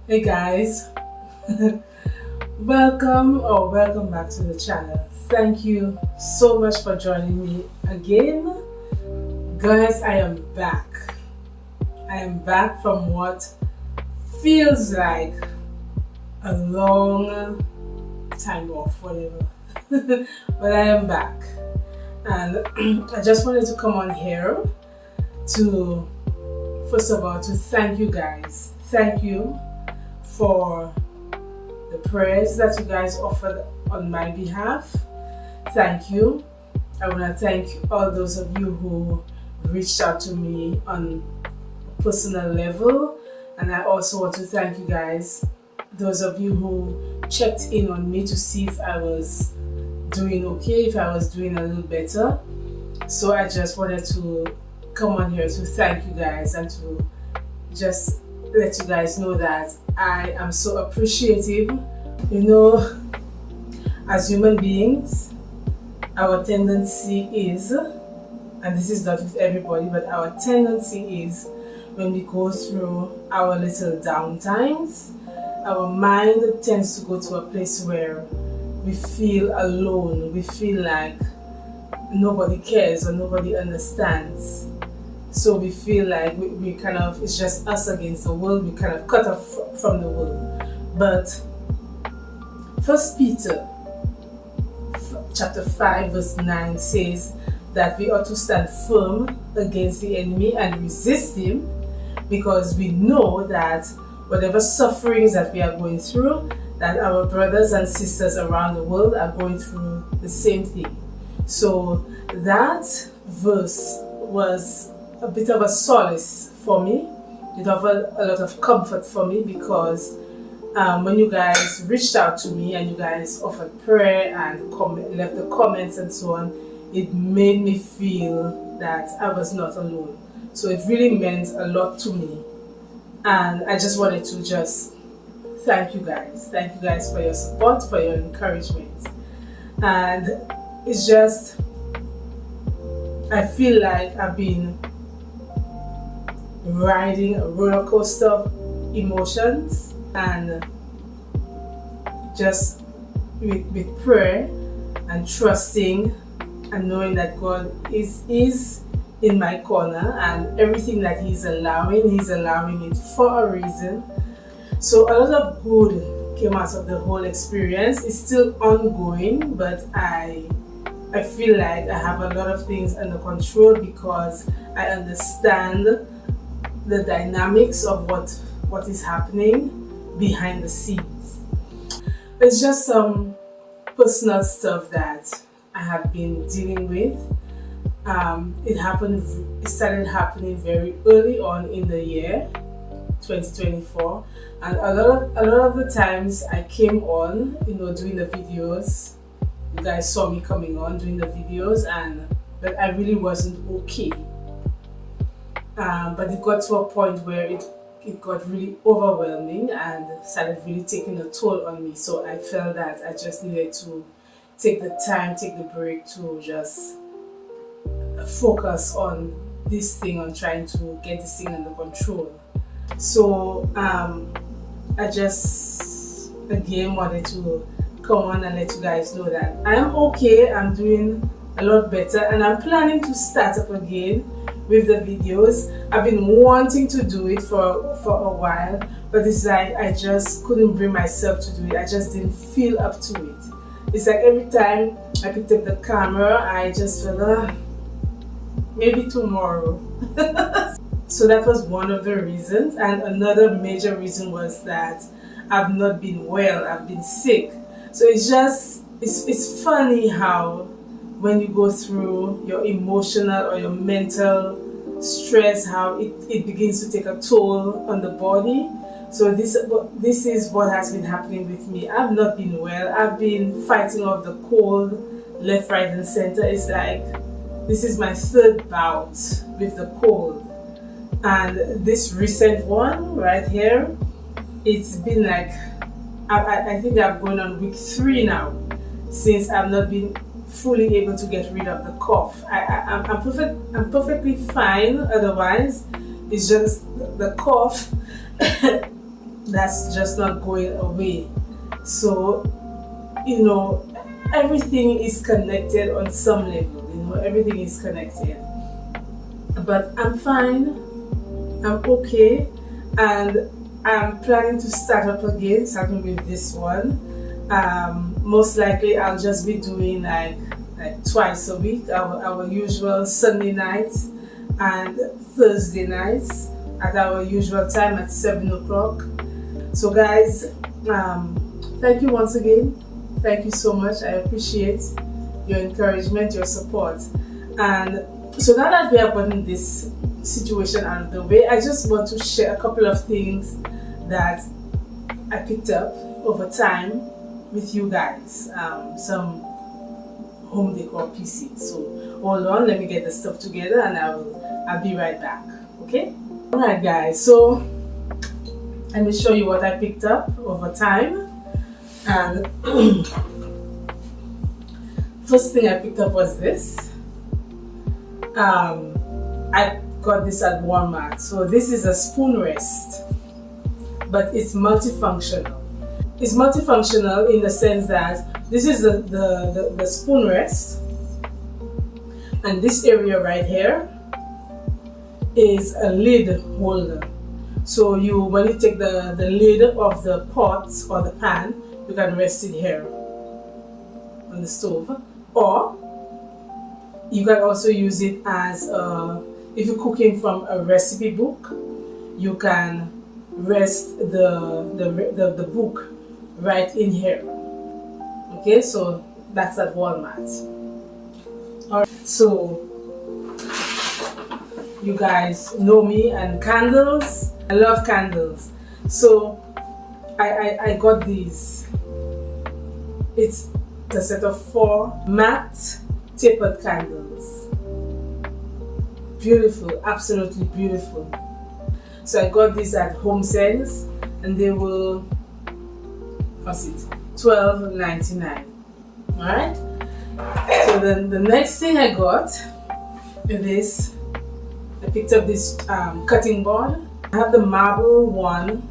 Hey guys, welcome back to the channel. Thank you so much for joining me again. Guys, I am back. I am back from what feels like a long time off, whatever. But I am back. And I just wanted to come on here to, first of all, to thank you guys. Thank you for the prayers that you guys offered on my behalf. Thank you. I want to thank all those of you who reached out to me on a personal level And I also want to thank you guys, those of you who checked in on me to see if I was doing okay, if I was doing a little better. So I just wanted to come on here to thank you guys and to just let you guys know that I am so appreciative. You know, as human beings, our tendency is, and this is not with everybody, but our tendency is when we go through our little downtimes, our mind tends to go to a place where we feel alone, we feel like nobody cares or nobody understands. So we feel like we kind of, it's just us against the world, we kind of cut off from the world. But 1 Peter chapter 5 verse 9 says that we ought to stand firm against the enemy and resist him, because we know that whatever sufferings that we are going through, that our brothers and sisters around the world are going through the same thing. So that verse was a bit of a solace for me. It offered a lot of comfort for me, because when you guys reached out to me and you guys offered prayer and left the comments and so on, it made me feel that I was not alone. So it really meant a lot to me. And I just wanted to just thank you guys. Thank you guys for your support, for your encouragement. And it's just, I feel like I've been riding a roller coaster of emotions, and just with prayer and trusting and knowing that God is in my corner, and everything that He's allowing it for a reason. So a lot of good came out of the whole experience. It's still ongoing, but I feel like I have a lot of things under control, because I understand the dynamics of what is happening behind the scenes. It's just some personal stuff that I have been dealing with. It started happening very early on in the year 2024, and a lot of the times I came on, doing the videos. You guys saw me coming on doing the videos, but I really wasn't okay. But it got to a point where it got really overwhelming and started really taking a toll on me. So I felt that I just needed to take the break to just focus on this thing, on trying to get this thing under control. So I just again wanted to come on and let you guys know that I am okay. I'm doing a lot better, and I'm planning to start up again with the videos. I've been wanting to do it for a while, but it's like I just couldn't bring myself to do it. I just didn't feel up to it. It's like every time I picked up the camera, I just felt maybe tomorrow. So that was one of the reasons, and another major reason was that I've not been well. I've been sick. So it's funny how when you go through your emotional or your mental stress, how it begins to take a toll on the body. So this is what has been happening with me. I've not been well. I've been fighting off the cold left, right, and center. It's like this is my third bout with the cold. And this recent one right here, it's been like, I think I'm going on week 3 now, since I've not been fully able to get rid of the cough. I'm perfectly fine otherwise. It's just the cough that's just not going away. So, everything is connected on some level, everything is connected. But I'm fine, I'm okay, and I'm planning to start up again, starting with this one. Most likely I'll just be doing like twice a week, our usual Sunday nights and Thursday nights at our usual time at 7 o'clock. So guys, thank you once again. Thank you so much. I appreciate your encouragement, your support. And so now that we have gotten this situation out of the way, I just want to share a couple of things that I picked up over time with you guys. Some home decor pieces. So hold on, let me get the stuff together and I'll be right back. Okay? Alright guys, so let me show you what I picked up over time. And first thing I picked up was this. I got this at Walmart. So this is a spoon rest, but it's multifunctional. It's multifunctional in the sense that this is the spoon rest, and this area right here is a lid holder. So when you take the lid of the pot or the pan, you can rest it here on the stove, or you can also use it as if you're cooking from a recipe book, you can rest the book right in here. Okay, so that's at Walmart. Alright, so you guys know me and candles. I love candles. So I got these. It's a set of 4 matte tapered candles. Beautiful, absolutely beautiful. So I got these at Home Sense and they were, what's it, $12.99. Alright? So then the next thing I got is I picked up this cutting board. I have the marble one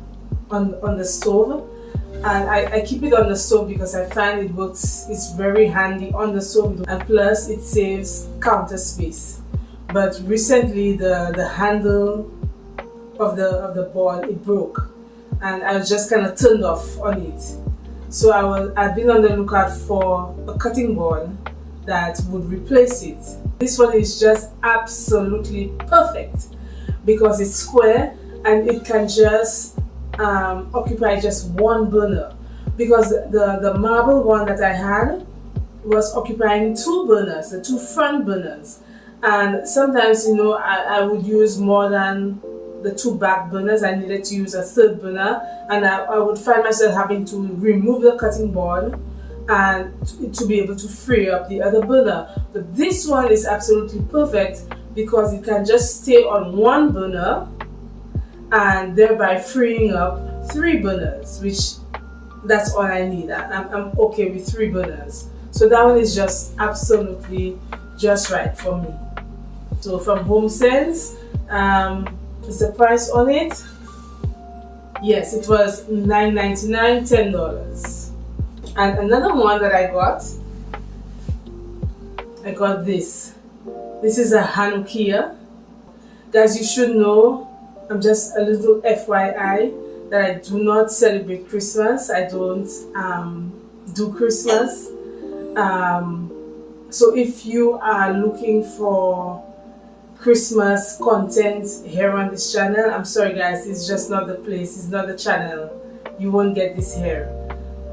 on the stove, and I keep it on the stove because I find it works, it's very handy on the stove, and plus it saves counter space. But recently the handle of the board, it broke and I was just kind of turned off on it. So I've been on the lookout for a cutting board that would replace it. This one is just absolutely perfect because it's square and it can just occupy just one burner, because the marble one that I had was occupying 2 burners, the 2 front burners, and sometimes I would use more than the 2 back burners. I needed to use a 3rd burner, and I would find myself having to remove the cutting board and to be able to free up the other burner. But this one is absolutely perfect because it can just stay on 1 burner and thereby freeing up 3 burners, which that's all I need. I'm okay with 3 burners. So that one is just absolutely just right for me. So from Home Sense, is the price on it? Yes, it was $9.99, $10. And another one that I got this. This is a Hanukkah. Guys, you should know, I'm just a little FYI, that I do not celebrate Christmas. I don't do Christmas. So if you are looking for Christmas content here on this channel, I'm sorry guys, it's just not the place, it's not the channel. You won't get this here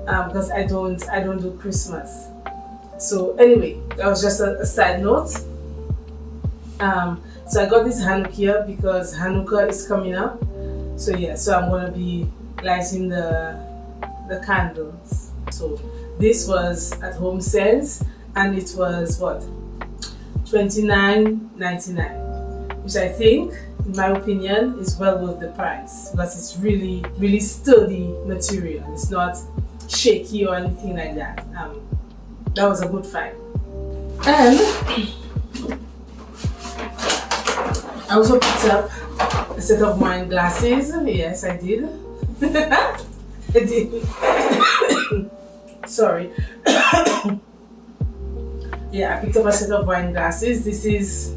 because I don't do Christmas. So anyway, that was just a side note. So I got this Hanukkah because Hanukkah is coming up. So yeah, so I'm gonna be lighting the candles. So this was at Home Sense and it was what, $29.99, which I think, in my opinion, is well worth the price because it's really, really sturdy material. It's not shaky or anything like that. That was a good find. And I also picked up a set of wine glasses. Yes, I did. I did. Sorry. Yeah, I picked up a set of wine glasses. This is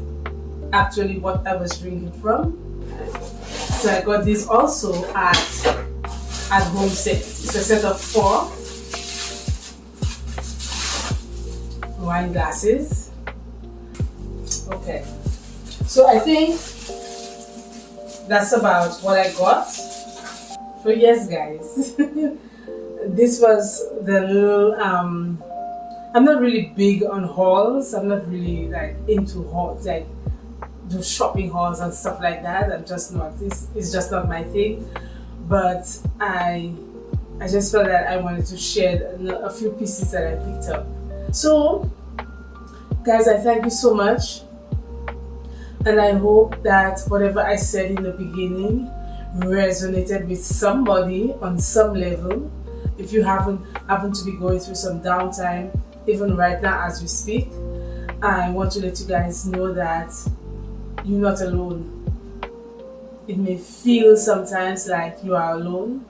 actually what I was drinking from. So I got this also at Home Sense. It's a set of 4 wine glasses. Okay. So I think that's about what I got. So yes guys, this was the little, I'm not really big on hauls. I'm not really like into hauls, like do shopping hauls and stuff like that. It's just not my thing. But I just felt that I wanted to share a few pieces that I picked up. So guys, I thank you so much, and I hope that whatever I said in the beginning resonated with somebody on some level. If you happen to be going through some downtime, even right now as we speak, I want to let you guys know that you're not alone. It may feel sometimes like you are alone,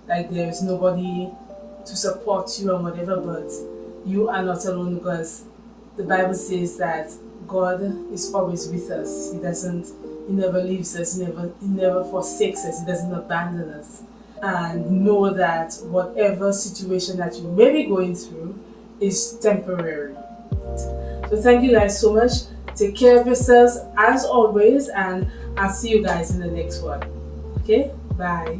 like there is nobody to support you or whatever, but you are not alone, because the Bible says that God is always with us. He never leaves us, he never forsakes us, he doesn't abandon us. And know that whatever situation that you may be going through is temporary. So thank you guys so much. Take care of yourselves as always, and I'll see you guys in the next one. Okay? Bye.